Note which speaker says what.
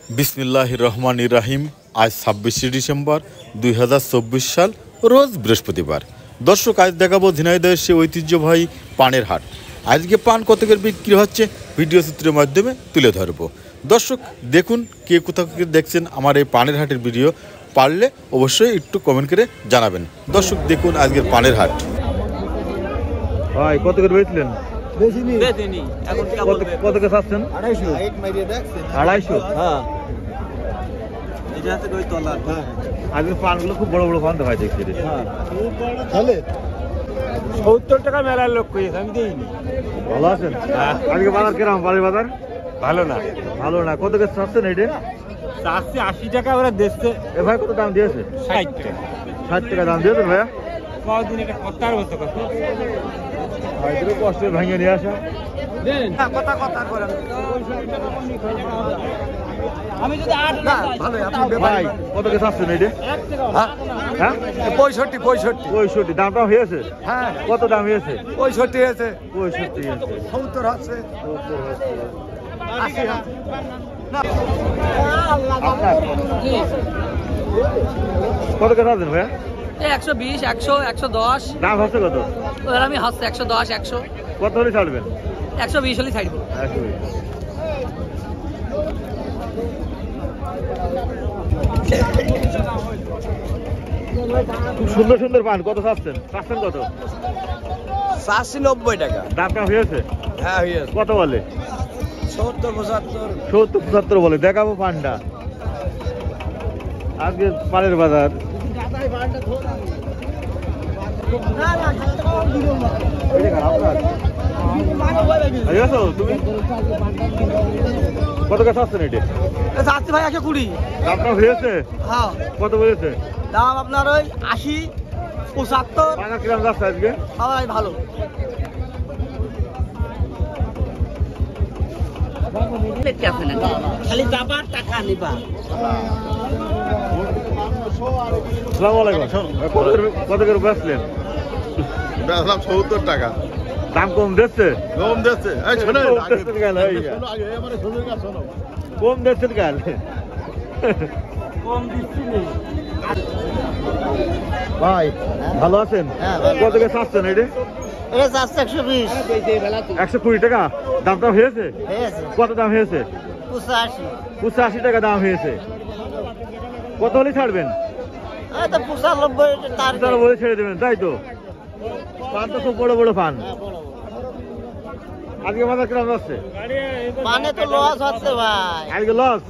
Speaker 1: बिस्मिल्लाहिर रहमानिर रहीम। आज 26 डिसेम्बर 2024 साल रोज बृहस्पतिवार। दर्शक आज देखाबो झिनाइदहेर से ऐतिह्यबाही पानेर हाट। आज के पान कतकेर बिक्री होच्छे भिडियो चित्रेर माध्यमे तुले धरबो। दर्शक देखुन के कोथा থেকে দেখছেন আমার এই পানের হাটের ভিডিও, পারলে অবশ্যই একটু কমেন্ট করে জানাবেন। দর্শক দেখুন আজকের পানের হাট। ভাই কত করে বেচলেন? বেচিনি এখন কি বলবেন? কত করে চাচ্ছেন? 250 হাইট মারিয়ে দেখছেন 250। হ্যাঁ এটা তো কই তলা। হ্যাঁ আজকের পানগুলো খুব বড় বড় পান তো ভাই দেখছি রে। হ্যাঁ তাহলে 70 টাকা মেলার লোক কইছে, আমি দেইনি। ভালো আছেন? হ্যাঁ। আজকে বাজার কিরকম? বাজার ভালো না। ভালো না। কত করে চাচ্ছেন এটা? চাচ্ছি 80 টাকা ওরা দিচ্ছে। এ ভাই কত দাম দিয়েছে? 60 টাকা। 60 টাকা দাম দিয়েছেন ভাইয়া? কতদিন এটা কথার বলতে কত? ভাই এত কষ্ট ভাঙিয়ে নিয়ে আসা দেন। কথা করেন। আমি যদি 8 না ভালো আপনি ভাই কত করে চাচ্ছেন এটা? 1 টাকা। হ্যাঁ 65 দামটা হয়েছে? হ্যাঁ। কত দাম হয়েছে? 65 হয়েছে। 70 আছে। 80 না। কত করে চাচ্ছেন ভাইয়া?
Speaker 2: 120 100 110।
Speaker 1: দাম হচ্ছে কত?
Speaker 2: ওরা আমি হচ্ছে 110 100।
Speaker 1: কত হলে ছাড়বেন?
Speaker 2: 120 হলে ছাড়ব।
Speaker 1: সুন্দর সুন্দর পান কত চাচ্ছেন? চাচ্ছেন কত?
Speaker 2: 90 টাকা।
Speaker 1: দামটা হয়েছে?
Speaker 2: হ্যাঁ হয়েছে।
Speaker 1: কত বলে?
Speaker 2: 70 75।
Speaker 1: 70 75 বলে। দেখাবো পানটা। আজকে পানের বাজার। তুমি কত কাছে আসছেন? এটা
Speaker 2: যাচ্ছে ভাই 120।
Speaker 1: দামটা হয়েছে?
Speaker 2: হ্যাঁ।
Speaker 1: কত বলেছে
Speaker 2: দাম? আপনার ওই 80 75।
Speaker 1: পানা কিরম যাচ্ছে আজকে?
Speaker 2: সবাই ভালো। খালি যাবার টাকা নিবা।
Speaker 1: আসসালামু আলাইকুম। কত করে বেচলেন?
Speaker 3: বেচলাম 70 টাকা।
Speaker 1: দাম কম দিচ্ছে?
Speaker 3: কম দিচ্ছে। এই শুনুন
Speaker 1: কম দিচ্ছেন কেন?
Speaker 2: কম দিচ্ছি না
Speaker 1: ভাই। ভালো আছেন? কত করে চাচ্ছেন এটা?
Speaker 2: এটা যাচ্ছে 120।
Speaker 1: 120 টাকা দামটা হয়েছে? কত দাম হয়েছে? 85 টাকা দাম হয়েছে। কত হলে ছাড়বেন? 95 বলে ছেড়ে দেবেন, তাই তো? পান তো খুব বড় বড় পান। আজকে বাজার কিরকম যাচ্ছে?
Speaker 2: পানে তো লস হচ্ছে ভাই।
Speaker 1: আজকে লস?